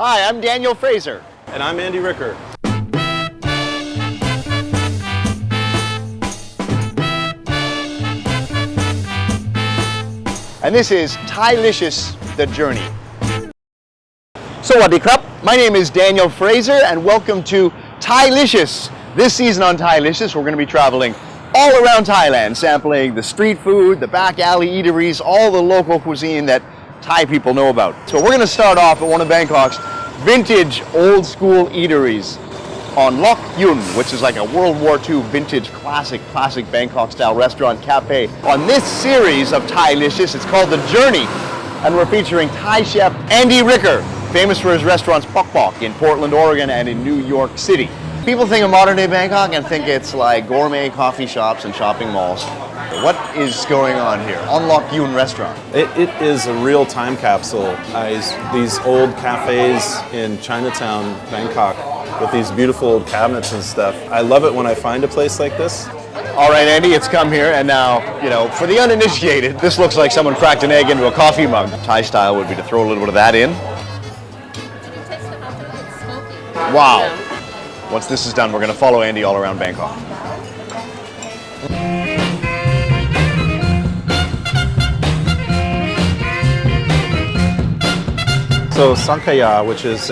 Hi, I'm Daniel Fraser. And I'm Andy Ricker. And this is Thai-Licious Journey. Sawadee krap. My name is Daniel Fraser and welcome to Thai-Licious. This season on Thai-Licious, we're going to be traveling all around Thailand, sampling the street food, the back alley eateries, all the local cuisine that Thai people know about. So we're going to start off at one of Bangkok's vintage old school eateries on Lok Yun, which is like a World War II vintage classic Bangkok style restaurant cafe. On this series of Thai-Licious, it's called The Journey, and we're featuring Thai chef Andy Ricker, famous for his restaurants Pok Pok in Portland, Oregon and in New York City. People think of modern day Bangkok and think it's like gourmet coffee shops and shopping malls. What is going on here? On Lok Yun restaurant. It is a real time capsule. These old cafes in Chinatown, Bangkok, with these beautiful old cabinets and stuff. I love it when I find a place like this. All right, Andy, it's come here, and now, for the uninitiated, this looks like someone cracked an egg into a coffee mug. Thai style would be to throw a little bit of that in. Wow. Once this is done, we're going to follow Andy all around Bangkok. So sankaya, which is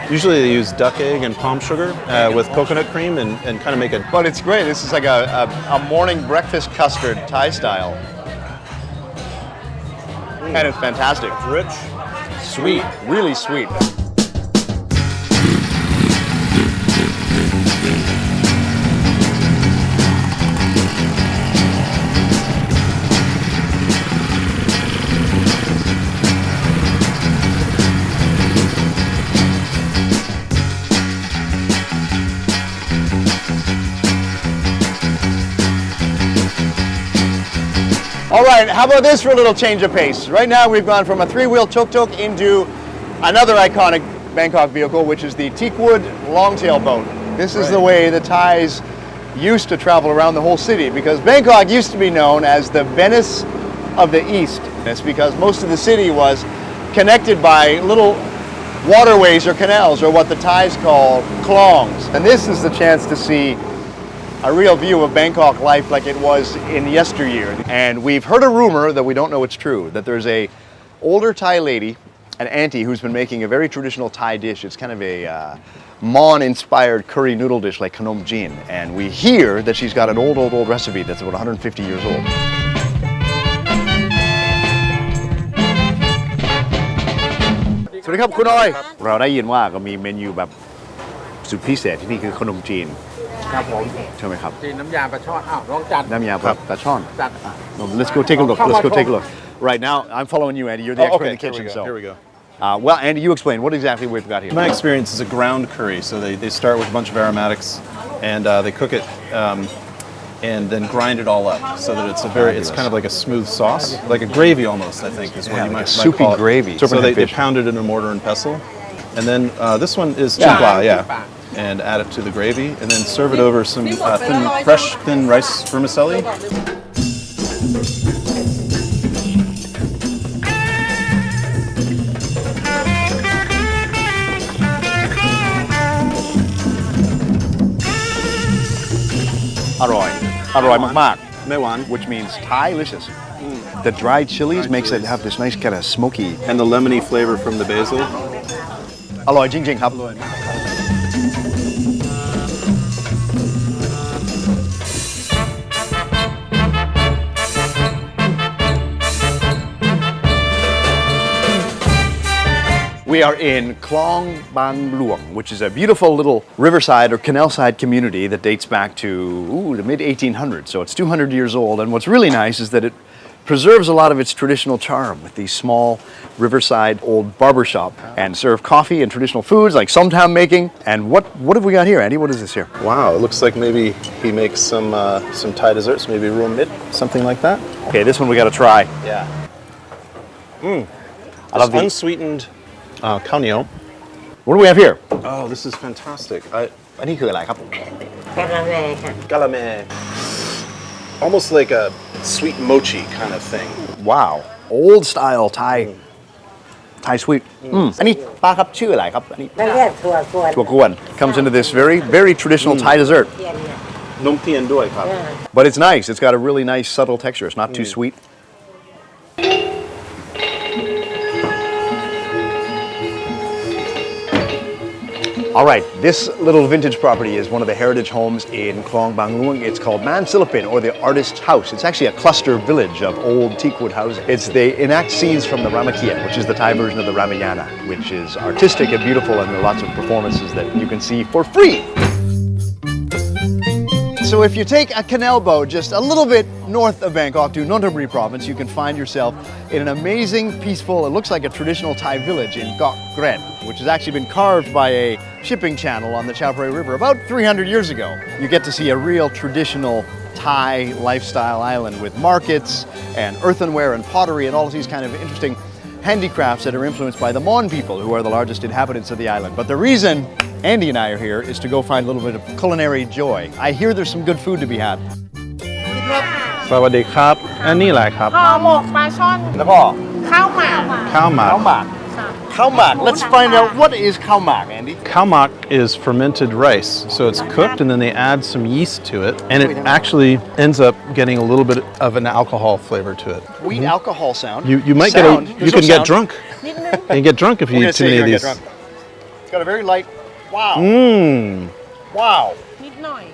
usually they use duck egg and palm sugar with coconut cream and kind of make it. But it's great. This is like a morning breakfast custard Thai style. And it's fantastic. It's rich. Sweet, really sweet. All right, how about this for a little change of pace? Right now we've gone from a three-wheel tuk-tuk into another iconic Bangkok vehicle, which is the Teakwood Longtail boat. This is the way the Thais used to travel around the whole city, because Bangkok used to be known as the Venice of the East. It's because most of the city was connected by little waterways or canals, or what the Thais call clongs. And this is the chance to see a real view of Bangkok life like it was in yesteryear. And we've heard a rumor that we don't know it's true, that there's a older Thai lady, an auntie, who's been making a very traditional Thai dish. It's kind of a Mon-inspired curry noodle dish like Khanom Jin. And we hear that she's got an old recipe that's about 150 years old.สวัสดีครับคุณออยเราได้ยินว่าก็มีเมนูแบบสุดพิเศษที่นี่คือขนมจีน ครับผม ใช่ไหมครับ จีนน้ำยาปลาช่อนอ้าวลองจัด น้ำยาปลาช่อน จัด Let's go take a look. Let's go take a look. Right now, I'm following you, Andy. You're the expert in the kitchen. Here we go. Well, Andy, you explain what exactly we've got here. My experience is a ground curry. So they start with a bunch of aromatics, and they cook it, and then grind it all up so that it's kind of like a smooth sauce, like a gravy almost. I think is what you might soupy call it. Gravy. So they pound it in a mortar and pestle, and then this one is chukla, and add it to the gravy, and then serve it over some fresh thin rice vermicelli. Aroy mak-mak, which means Thai-licious. The dried chilies makes it have this nice kind of smoky. And the lemony flavor from the basil. อร่อยจริงๆครับ We are in Clong Bamboo, which is a beautiful little riverside or canal-side community that dates back to the mid-1800s. So it's 200 years old, and what's really nice is that it preserves a lot of its traditional charm with these small riverside old barbershop and serve coffee and traditional foods like somtam making. And what have we got here, Andy? What is this here? Wow, it looks like maybe he makes some Thai desserts, maybe real mit, something like that. Okay, this one we got to try. Yeah. I love the unsweetened khao niao. What do we have here? Oh, this is fantastic. อันนี้คืออะไรครับ Galame. Almost like a sweet mochi kind of thing. Wow, old style Thai Thai sweet อันนี้ป้าครับชื่ออะไรครับอันนี้ มันเรียกถั่วกวน ถั่วกวน comes into this very very traditional Thai dessert เทียนเนี่ย นมเทียนด้วยครับ but it's nice it's got a really nice subtle texture it's not too sweet All right, this little vintage property is one of the heritage homes in Clong Bamboo. It's called Man Silapin, or the Artist's House. It's actually a cluster village of old Teakwood houses. They enact scenes from the Ramakien, which is the Thai version of the Ramayana, which is artistic and beautiful, and there are lots of performances that you can see for free. So if you take a canal boat just a little bit north of Bangkok to Nonthaburi province, you can find yourself in an amazing, peaceful, it looks like a traditional Thai village in Kok Gren, which has actually been carved by a shipping channel on the Chao Phraya River about 300 years ago. You get to see a real traditional Thai lifestyle island with markets and earthenware and pottery and all of these kind of interesting handicrafts that are influenced by the Mon people, who are the largest inhabitants of the island. But the reason Andy and I are here is to go find a little bit of culinary joy. I hear there's some good food to be had. สวัสดีครับ อันนี้อะไรครับ ห่อหมกปลาช่อน แล้วก็ ข้าวหมาก ข้าวหมาก ข้าวหมาก ข้าวหมาก Let's find out what is ข้าวหมาก Andy. Khao mak is fermented rice. So it's cooked and then they add some yeast to it. And it actually ends up getting a little bit of an alcohol flavor to it. Wheat alcohol sound. You might get Sound. you There's can no get sound. drunk. นิดนึง You can get drunk if you We're eat gonna too sit many here of and get these. drunk. It's got a very light. Wow. Mmm. Wow. นิดหน่อย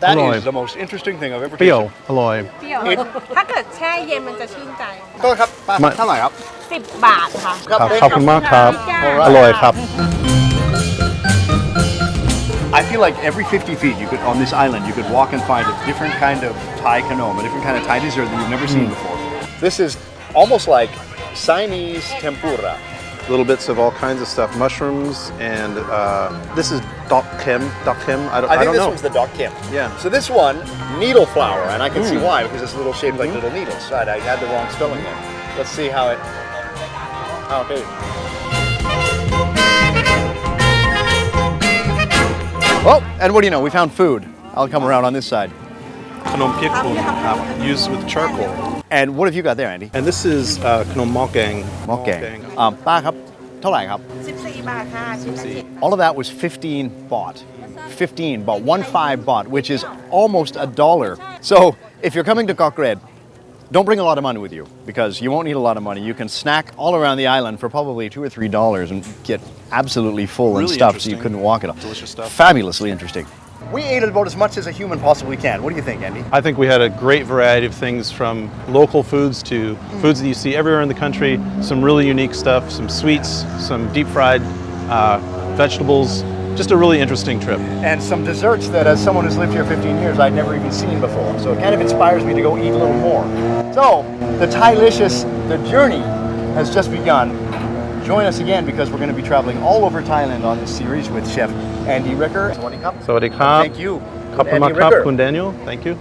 That Alloy. is the most interesting thing I've ever เปรี้ยว tasted. อร่อย เปรี้ยวถ้าเกิดแช่เย็นมันจะชื่นใจ ก็ครับป้า ไม่ เท่าไหร่ครับ 10 บาทค่ะ ครับขอบคุณมากครับ Alright. อร่อยครับ I feel like every 50 feet you could on this island you could walk and find a different kind of Thai kanom, a different kind of Thai dessert that you've never seen before. This is almost like Siamese tempura. Little bits of all kinds of stuff, mushrooms, and this is dok kem. Dok kem. I I think don't this know. one's the dok kim. Yeah. So this one, needle flower, and I can see why because it's a little shaped like little needles. Right, I had the wrong spelling there. Let's see how it tastes. Well, and what do you know? We found food. I'll come around on this side. Khanom Teakwood, used with charcoal. And what have you got there, Andy? And this is Khanom Mokgang. หม้อแกงป้าครับเท่าไหร่ครับ 14 บาทค่ะชิ้นละ10 All of that was 15 baht. 15 baht, 1.5 baht, which is almost $1. So if you're coming to Kok Red, don't bring a lot of money with you because you won't need a lot of money. You can snack all around the island for probably $2 or $3 and get absolutely full and Really stuffed so you interesting. couldn't walk it all. Delicious stuff. Fabulously interesting. We ate about as much as a human possibly can. What do you think, Andy? I think we had a great variety of things from local foods to foods that you see everywhere in the country, some really unique stuff, some sweets, some deep fried vegetables. Just a really interesting trip. And some desserts that, as someone who's lived here 15 years, I'd never even seen before. So it kind of inspires me to go eat a little more. So, the Thai-Licious, the journey has just begun. Join us again because we're going to be traveling all over Thailand on this series with Chef Andy Ricker. Sawadee krap. สวัสดีครับ Thank you. ขอบคุณมาก Andy ครับ Ricker. คุณ Daniel. Thank you.